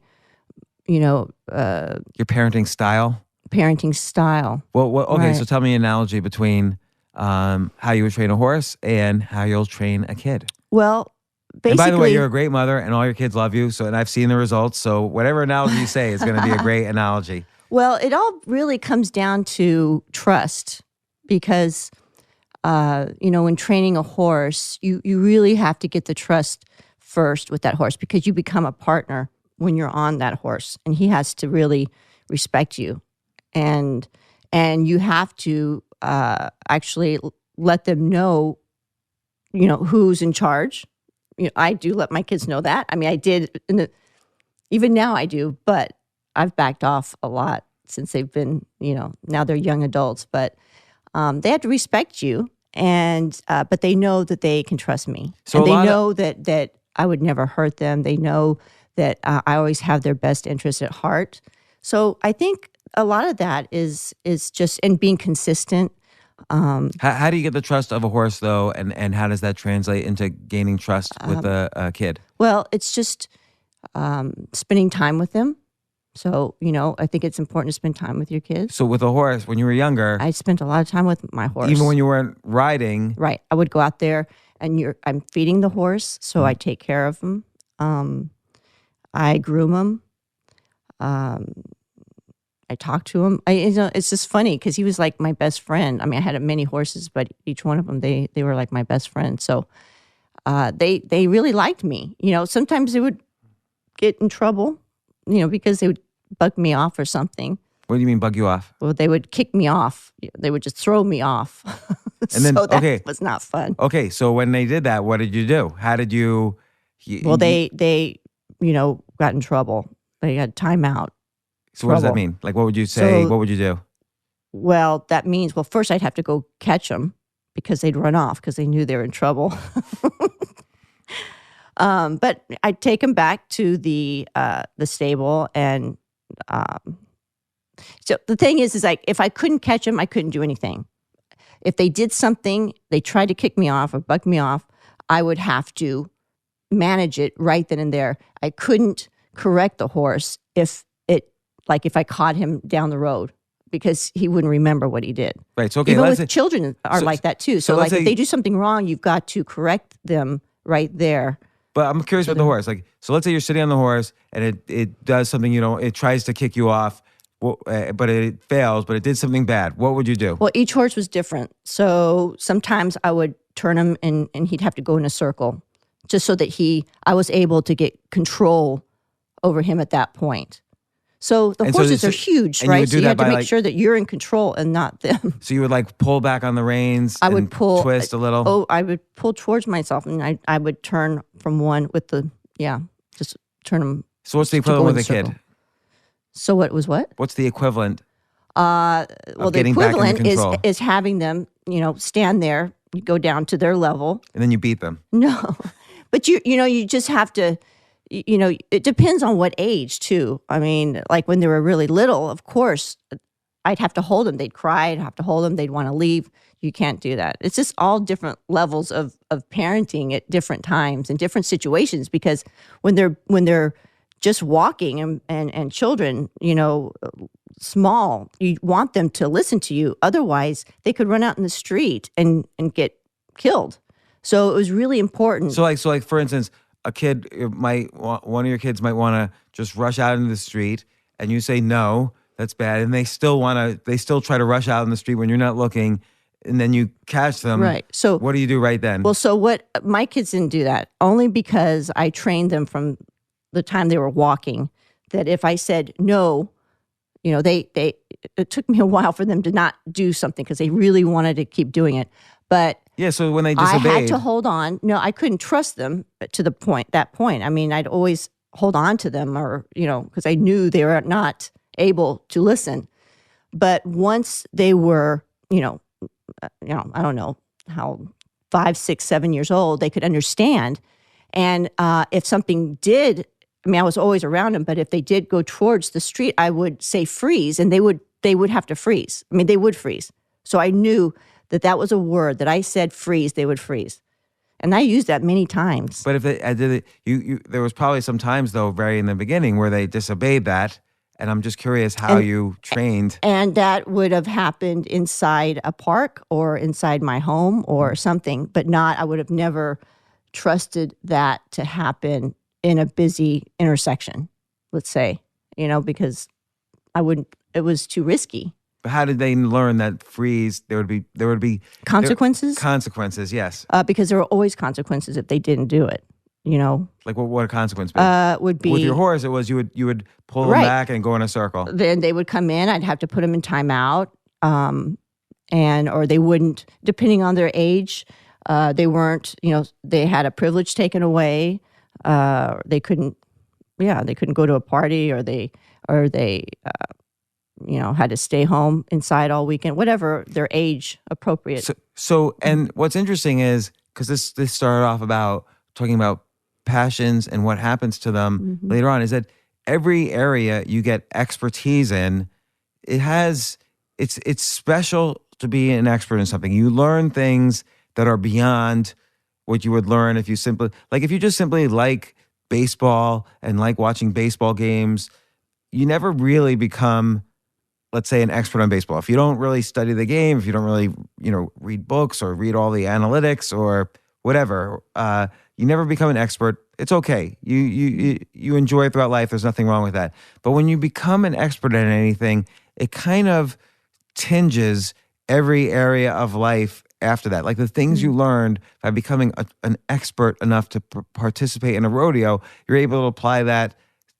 Your parenting style? parenting style. Well, okay, Right. so tell me an analogy between how you would train a horse and how you'll train a kid. Well, basically. And by the way, you're a great mother and all your kids love you. So, and I've seen the results. So whatever analogy you say is going to be a great analogy. Well, it all really comes down to trust because, when training a horse, you really have to get the trust first with that horse because you become a partner when you're on that horse and he has to really respect you. And you have to actually let them know, who's in charge. I do let my kids know that. I mean, I did even now I do, but I've backed off a lot since they've been, now they're young adults, but they have to respect you and, but they know that they can trust me. So and they know that I would never hurt them. They know that I always have their best interest at heart. So I think a lot of that is just, and being consistent. How do you get the trust of a horse, though, and how does that translate into gaining trust with a kid? Well, it's just spending time with them. So, I think it's important to spend time with your kids. So with a horse, when you were younger, I spent a lot of time with my horse. even when you weren't riding, Right. I would go out there and I'm feeding the horse, so I take care of him. I groom him. I talk to him. It's just funny because he was like my best friend. I mean, I had many horses, but each one of them, they were like my best friend. So they really liked me. Sometimes they would get in trouble, because they would bug me off or something. what do you mean bug you off? Well, they would kick me off. They would just throw me off. And then, so that okay. was not fun. Okay, so when they did that, what did you do? How did you? Well, they got in trouble. They had timeout. So what does that trouble. mean? Like, what would you say? So- What would you do? Well, that means, first I'd have to go catch them because they'd run off because they knew they were in trouble. But I'd take them back to the stable, and so the thing is like if I couldn't catch them, I couldn't do anything. If they did something, they tried to kick me off or bug me off, I would have to manage it right then and there. I couldn't correct the horse if I caught him down the road because he wouldn't remember what he did. Right. So okay, Even let's with children are like that too. So let's if say- they do something wrong, you've got to correct them right there. But I'm curious about the horse. Like, so let's say you're sitting on the horse and it does something it tries to kick you off, but it fails, but it did something bad. What would you do? Well, each horse was different. So sometimes I would turn him and he'd have to go in a circle just so that I was able to get control over him at that point. So the And so horses this- are huge, and you right? would do So you that have to by, make like- sure that you're in control and not them. So you would like pull back on the reins I would and pull twist a little? Oh, I would pull towards myself and I would turn from one with just turn them. So what's the to go equivalent in with a kid? circle. So what was what? What's the equivalent? Well, the getting back into equivalent control. is having them, stand there, you go down to their level. And then you beat them. No, but you just have to, it depends on what age too. I mean, like when they were really little, of course, I'd have to hold them. They'd cry. I'd have to hold them. They'd want to leave. You can't do that. It's just all different levels of parenting at different times and different situations. Because when they're just walking and children, small, you want them to listen to you. Otherwise, they could run out in the street and get killed. So it was really important. So like for instance, a kid one of your kids might want to just rush out into the street, and you say no, that's bad, and they still try to rush out in the street when you're not looking, and then you catch them. Right. So what do you do right then? Well, so what my kids didn't do that only because I trained them from the time they were walking. That if I said no, it took me a while for them to not do something because they really wanted to keep doing it. But yeah, so when they I disobeyed, had to hold on. No, I couldn't trust them to that point. I mean, I'd always hold on to them because I knew they were not able to listen. But once they were, I don't know how 5, 6, 7 years old, they could understand. And if something did I mean, I was always around them, but if they did go towards the street, I would say freeze, and they would have to freeze. I mean, they would freeze. So I knew that was a word that I said freeze, they would freeze. And I used that many times. But if I did it, there was probably some times though, very in the beginning, where they disobeyed that. And I'm just curious how you trained. And that would have happened inside a park or inside my home or something, but I would have never trusted that to happen in a busy intersection, let's say, because it was too risky. But how did they learn that freeze? There would be consequences. Consequences, yes. Because there were always consequences if they didn't do it. Like what would a consequence be? Would be with your horse. It was you would pull them back and go in a circle. Then they would come in. I'd have to put them in timeout, or they wouldn't, depending on their age. They weren't. They had a privilege taken away. They couldn't. Yeah, they couldn't go to a party, or they had to stay home inside all weekend, whatever their age appropriate. So and what's interesting is, because this started off about talking about passions and what happens to them later on, is that every area you get expertise in, it's special to be an expert in something. You learn things that are beyond what you would learn if you just simply like baseball and like watching baseball games. You never really become, let's say, an expert on baseball. If you don't really study the game, if you don't really, read books or read all the analytics or whatever, you never become an expert. It's okay. You enjoy it throughout life. There's nothing wrong with that. But when you become an expert at anything, it kind of tinges every area of life after that. Like the things you learned by becoming an expert enough to participate in a rodeo, you're able to apply that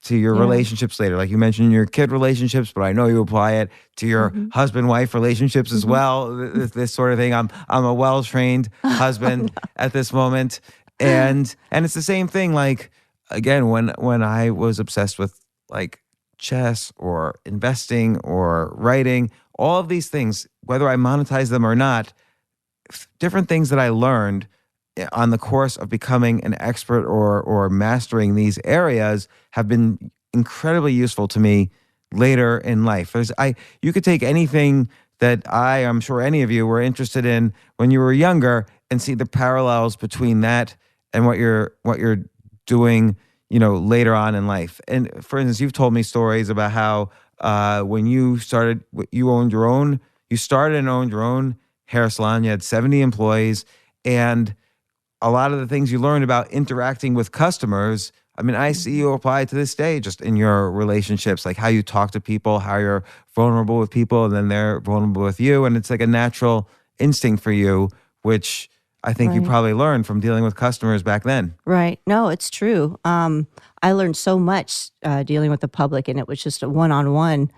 to your relationships later. Like you mentioned your kid relationships, but I know you apply it to your husband-wife relationships as well. This sort of thing. I'm a well-trained husband at this moment. And it's the same thing. Like, again, when I was obsessed with like chess or investing or writing, all of these things, whether I monetize them or not, different things that I learned on the course of becoming an expert or mastering these areas have been incredibly useful to me later in life. You could take anything that I'm sure any of you were interested in when you were younger and see the parallels between that and what you're doing, later on in life. And for instance, you've told me stories about how when you started, you started and owned your own hair salon. You had 70 employees, and a lot of the things you learned about interacting with customers, I mean, I see you apply to this day just in your relationships, like how you talk to people, how you're vulnerable with people, and then they're vulnerable with you. And it's like a natural instinct for you, which I think you probably learned from dealing with customers back then. Right. No, it's true. I learned so much dealing with the public, and it was just a one-on-one.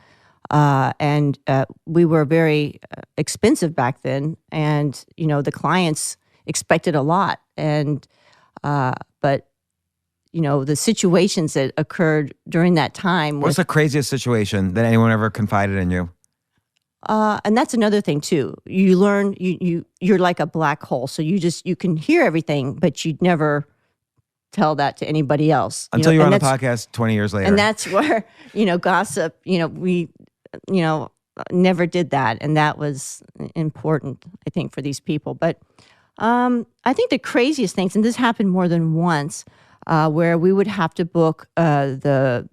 And we were very expensive back then. And, the clients expected a lot. And, but, the situations that occurred during that time. What's the craziest situation that anyone ever confided in you? And that's another thing too. You learn, you're like a black hole. So you can hear everything, but you'd never tell that to anybody else. Until you're on a podcast 20 years later. And that's where, gossip, we, never did that. And that was important, I think, for these people. But I think the craziest things, and this happened more than once, where we would have to book, the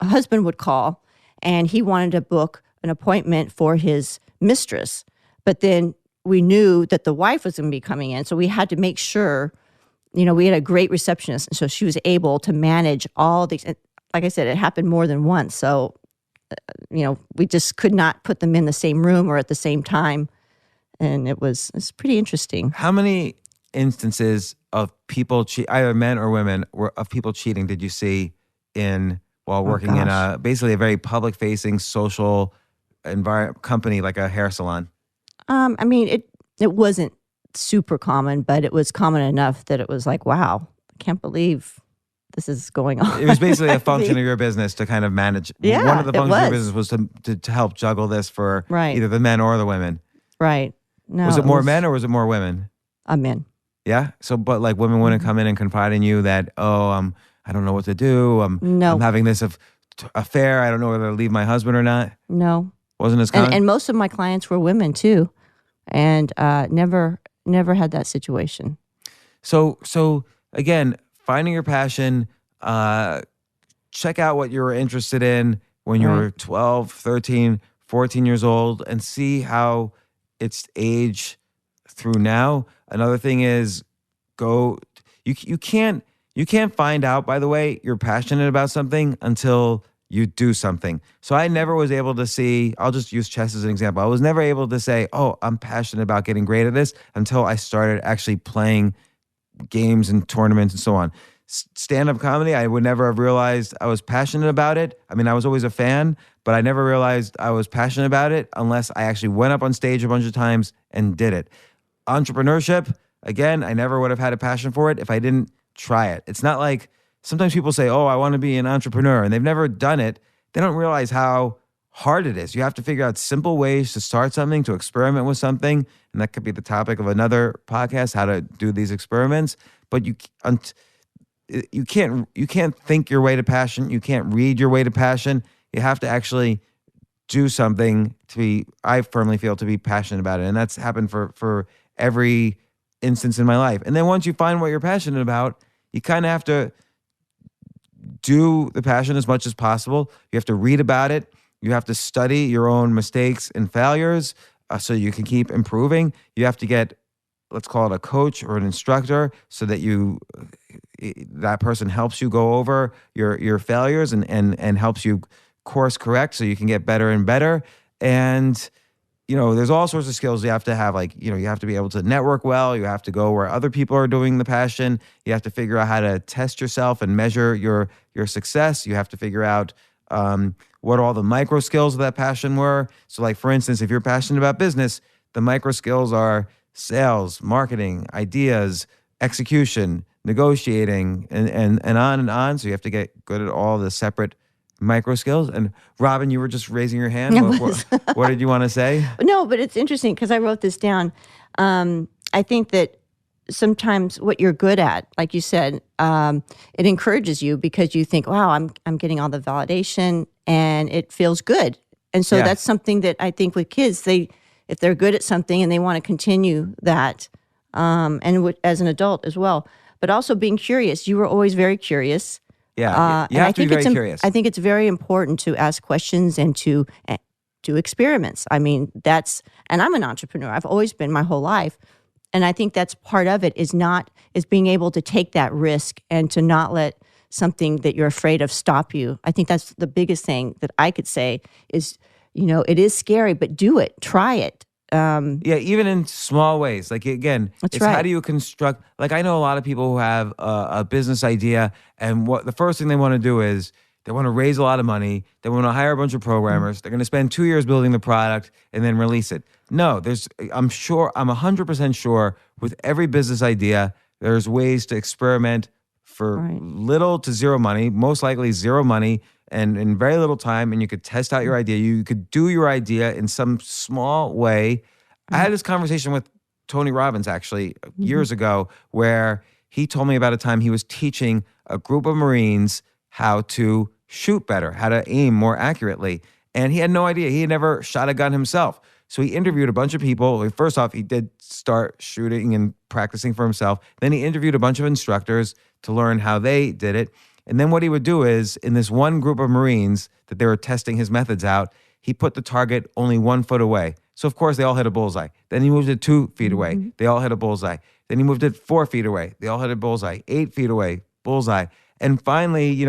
husband would call and he wanted to book an appointment for his mistress. But then we knew that the wife was going to be coming in. So we had to make sure, we had a great receptionist. And so she was able to manage all these. And like I said, it happened more than once. So, we just could not put them in the same room or at the same time. And it's pretty interesting. How many instances of people, either men or women, of people cheating did you see while working in basically a very public-facing social company like a hair salon? I mean, it wasn't super common, but it was common enough that it was like, wow, I can't believe this is going on. It was basically a function of your business to kind of manage. Yeah, one of the functions of your business was to help juggle this for either the men or the women. Right. No, was it more men or was it more women? Men. Yeah. So, but like women wouldn't come in and confide in you that, I don't know what to do. No. I'm having this affair. I don't know whether to leave my husband or not. No. Wasn't as common. And most of my clients were women too, and never had that situation. So again, finding your passion, check out what you were interested in when you were 12, 13, 14 years old and see how it's aged through now. Another thing is you can't find out, by the way, you're passionate about something until you do something. So I never was able to see, I'll just use chess as an example. I was never able to say, oh, I'm passionate about getting great at this until I started actually playing games and tournaments and so on. Stand-up comedy, I would never have realized I was passionate about it. I mean, I was always a fan, but I never realized I was passionate about it unless I actually went up on stage a bunch of times and did it. Entrepreneurship, again, I never would have had a passion for it if I didn't try it. It's not like sometimes people say, oh, I want to be an entrepreneur, and they've never done it. They don't realize how hard it is. You have to figure out simple ways to start something, to experiment with something, and that could be the topic of another podcast, how to do these experiments. But you can't think your way to passion. You can't read your way to passion. You have to actually do something I firmly feel, to be passionate about it. And that's happened for every instance in my life. And then once you find what you're passionate about, you kind of have to do the passion as much as possible. You have to read about it. You have to study your own mistakes and failures so you can keep improving. You have to get, let's call it a coach or an instructor, so that that person helps you go over your failures and helps you course correct so you can get better and better. And there's all sorts of skills you have to have. Like, you have to be able to network well. You have to go where other people are doing the passion. You have to figure out how to test yourself and measure your success. You have to figure out what all the micro skills of that passion were. So like, for instance, if you're passionate about business, the micro skills are sales, marketing, ideas, execution, negotiating, and on and on. So you have to get good at all the separate micro skills. And Robyn, you were just raising your hand. What did you want to say? No, but it's interesting because I wrote this down. I think that sometimes what you're good at, like you said, it encourages you because you think, wow, I'm getting all the validation and it feels good. And so that's something that I think with kids, if they're good at something and they want to continue that, and as an adult as well, but also being curious. You were always very curious. Yeah, you have to be very curious. I think it's very important to ask questions and to do experiments. I mean, and I'm an entrepreneur. I've always been my whole life. And I think that's part of it is being able to take that risk and to not let something that you're afraid of stop you. I think that's the biggest thing that I could say is, it is scary, but do it, try it. Even in small ways. Like, again, That's it's right. How do you construct, like, I know a lot of people who have a business idea, and what the first thing they want to do is they want to raise a lot of money. They want to hire a bunch of programmers. They're going to spend 2 years building the product and then release it. No, I'm 100% sure with every business idea, there's ways to experiment for little to zero money, most likely zero money, and in very little time, and you could test out your idea. You could do your idea in some small way. I had this conversation with Tony Robbins actually years ago, where he told me about a time he was teaching a group of Marines how to shoot better, how to aim more accurately. And he had no idea. He had never shot a gun himself. So he interviewed a bunch of people. First off, he did start shooting and practicing for himself. Then he interviewed a bunch of instructors to learn how they did it. And then what he would do is, in this one group of Marines that they were testing his methods out, he put the target only 1 foot away. So, of course, they all hit a bullseye. Then he moved it 2 feet away. They all hit a bullseye. Then he moved it 4 feet away. They all hit a bullseye. 8 feet away, bullseye. And finally,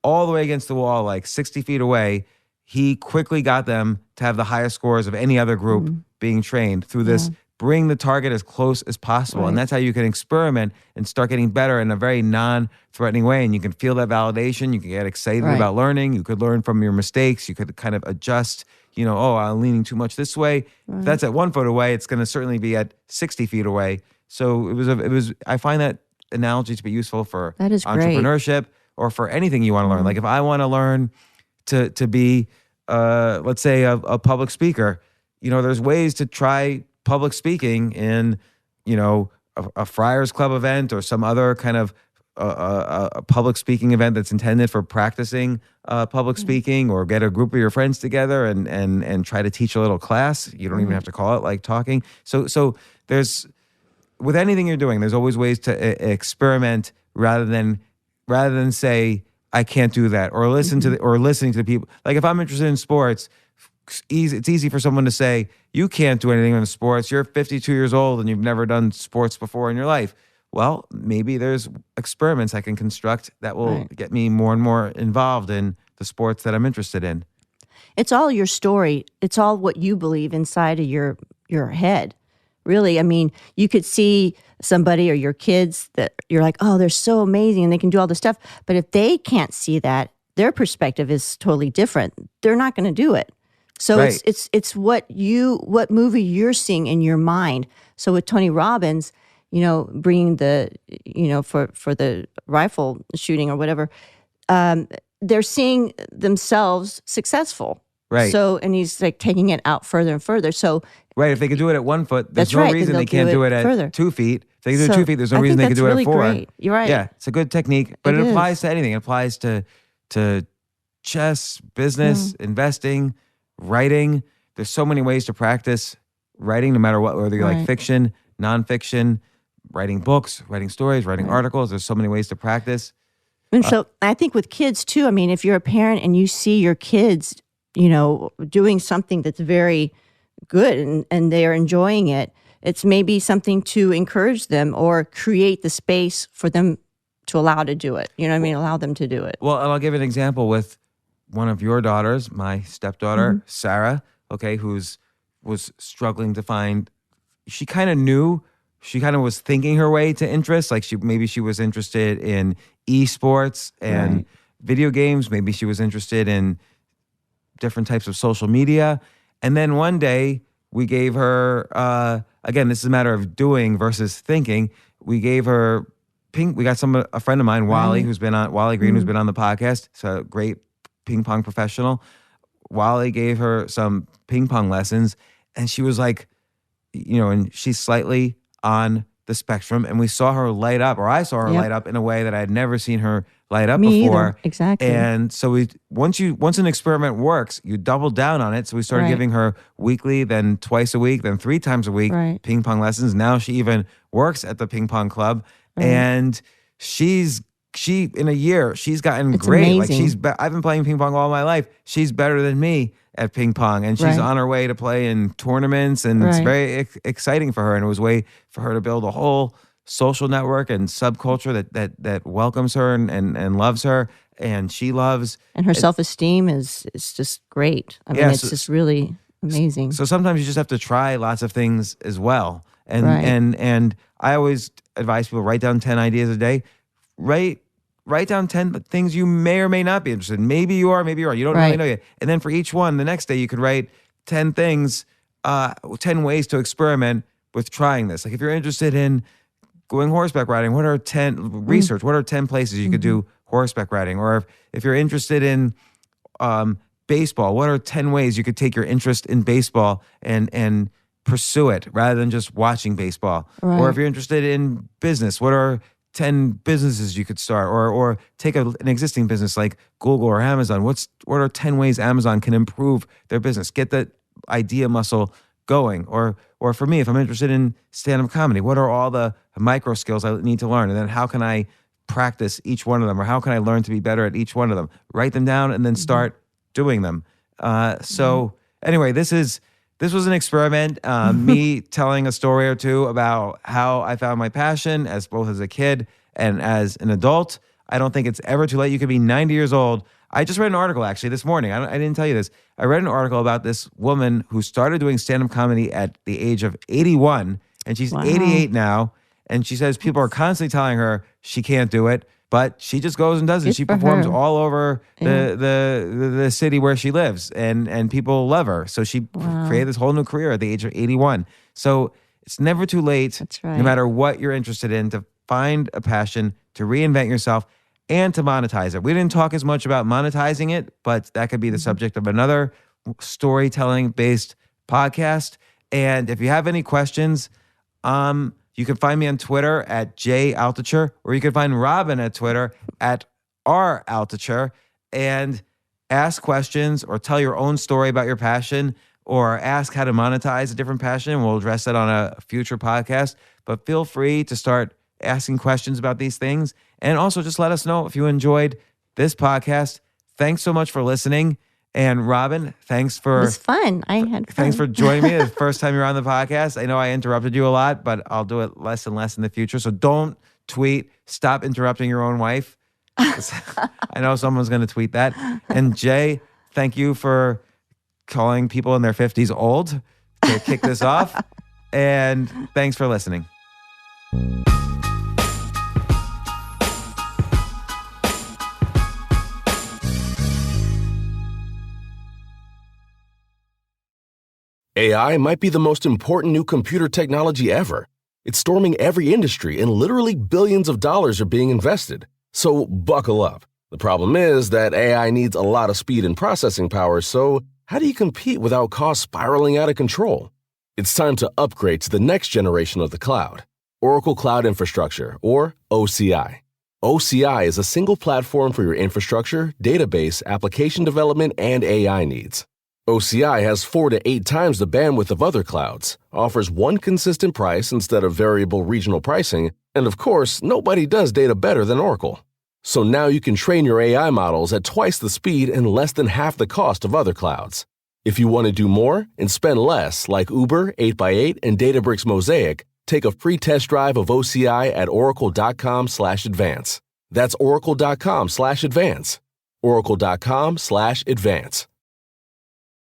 all the way against the wall, like 60 feet away, he quickly got them to have the highest scores of any other group being trained through this bring the target as close as possible. And that's how you can experiment and start getting better in a very non-threatening way. And you can feel that validation. You can get excited about learning. You could learn from your mistakes. You could kind of adjust, I'm leaning too much this way. If that's at 1 foot away, it's going to certainly be at 60 feet away. So I find that analogy to be useful for entrepreneurship or for anything you want to learn. Like if I want to learn to be, let's say, a public speaker, there's ways to try public speaking in, a Friars Club event or some other kind of a public speaking event that's intended for practicing public speaking, or get a group of your friends together and try to teach a little class. You don't even have to call it like talking. So there's, with anything you're doing, there's always ways to experiment rather than say, I can't do that, or listening to the people. Like if I'm interested in sports, it's easy for someone to say, you can't do anything in sports. You're 52 years old and you've never done sports before in your life. Well, maybe there's experiments I can construct that will get me more and more involved in the sports that I'm interested in. It's all your story. It's all what you believe inside of your head. Really, I mean, you could see somebody or your kids that you're like, oh, they're so amazing and they can do all this stuff. But if they can't see that, their perspective is totally different. They're not going to do it. So it's what movie you're seeing in your mind. So with Tony Robbins, bringing the, for the rifle shooting or whatever, they're seeing themselves successful. Right. So, and he's like taking it out further and further. So, right. If they can do it at 1 foot, there's that's no right, reason they can't do it at further. 2 feet. If they can do it 2 feet, there's no reason they can do it at 4. Great. You're right. Yeah, it's a good technique, but it is. applies to anything. It applies to chess, business, investing, writing. There's so many ways to practice writing, no matter what, whether you like fiction, nonfiction, writing books, writing stories, writing articles. There's so many ways to practice. And so I think with kids too, I mean, if you're a parent and you see your kids, doing something that's very good and they're enjoying it, it's maybe something to encourage them or create the space for them to allow to do it. You know what I mean? Allow them to do it. Well, and I'll give an example with one of your daughters, my stepdaughter, Sarah, was struggling to find, she kind of was thinking her way to interest. Like she was interested in esports and video games. Maybe she was interested in different types of social media. And then one day we gave her, again, this is a matter of doing versus thinking. We gave her we got a friend of mine, Wally, Wally Green, who's been on the podcast. He's a great ping pong professional. Wally gave her some ping pong lessons, and she was like, and she's slightly on the spectrum, and we saw her light up, or I saw her light up in a way that I had never seen her light up before. Either. Exactly. And so once an experiment works, you double down on it. So we started giving her weekly, then twice a week, then 3 times a week ping pong lessons. Now she even works at the ping pong club, and she in a year she's gotten great. Amazing. Like I've been playing ping pong all my life. She's better than me at ping pong, and she's on her way to play in tournaments, and it's very exciting for her. And it was a way for her to build a whole social network and subculture that welcomes her and loves her, and she loves. And her self-esteem is just great. I mean, it's just really amazing. So sometimes you just have to try lots of things as well. And I always advise people, write down 10 ideas a day. Write down 10 things you may or may not be interested in. Maybe you are, maybe you are. You don't really know yet. And then for each one, the next day you could write 10 things, 10 ways to experiment with trying this. Like if you're interested in going horseback riding, what are 10 research? What are 10 places you could do horseback riding? Or if you're interested in baseball, what are 10 ways you could take your interest in baseball and pursue it rather than just watching baseball? Or if you're interested in business, what are 10 businesses you could start, or take an existing business like Google or Amazon. What are 10 ways Amazon can improve their business? Get that idea muscle going. Or for me, if I'm interested in stand-up comedy, what are all the micro skills I need to learn? And then how can I practice each one of them? Or how can I learn to be better at each one of them? Write them down and then start doing them. So anyway, this was an experiment, me telling a story or two about how I found my passion both as a kid and as an adult. I don't think it's ever too late. You could be 90 years old. I just read an article actually this morning. I didn't tell you this. I read an article about this woman who started doing stand-up comedy at the age of 81, and she's 88 now. And she says people are constantly telling her she can't do it, but she just goes and does it. She performs all over the city where she lives, and people love her. So she created this whole new career at the age of 81. So it's never too late, no matter what you're interested in, to find a passion, to reinvent yourself, and to monetize it. We didn't talk as much about monetizing it, but that could be the subject of another storytelling-based podcast. And if you have any questions, you You can find me on Twitter at @Altucher, or you can find Robyn at Twitter at @Altucher, and ask questions or tell your own story about your passion, or ask how to monetize a different passion. We'll address that on a future podcast. But feel free to start asking questions about these things. And also just let us know if you enjoyed this podcast. Thanks so much for listening. And Robyn, thanks It for was fun. I had fun. thanks for joining me the first time you're on the podcast. I know I interrupted you a lot, but I'll do it less and less in the future. So don't tweet. Stop interrupting your own wife. I know someone's going to tweet that. And Jay, thank you for calling people in their 50s old to kick this off. And thanks for listening. AI might be the most important new computer technology ever. It's storming every industry, and literally billions of dollars are being invested. So buckle up. The problem is that AI needs a lot of speed and processing power, so how do you compete without costs spiraling out of control? It's time to upgrade to the next generation of the cloud, Oracle Cloud Infrastructure, or OCI. OCI is a single platform for your infrastructure, database, application development, and AI needs. OCI has 4 to 8 times the bandwidth of other clouds, offers one consistent price instead of variable regional pricing, and of course, nobody does data better than Oracle. So now you can train your AI models at twice the speed and less than half the cost of other clouds. If you want to do more and spend less, like Uber, 8x8, and Databricks Mosaic, take a free test drive of OCI at oracle.com/advance. That's oracle.com/advance. oracle.com/advance.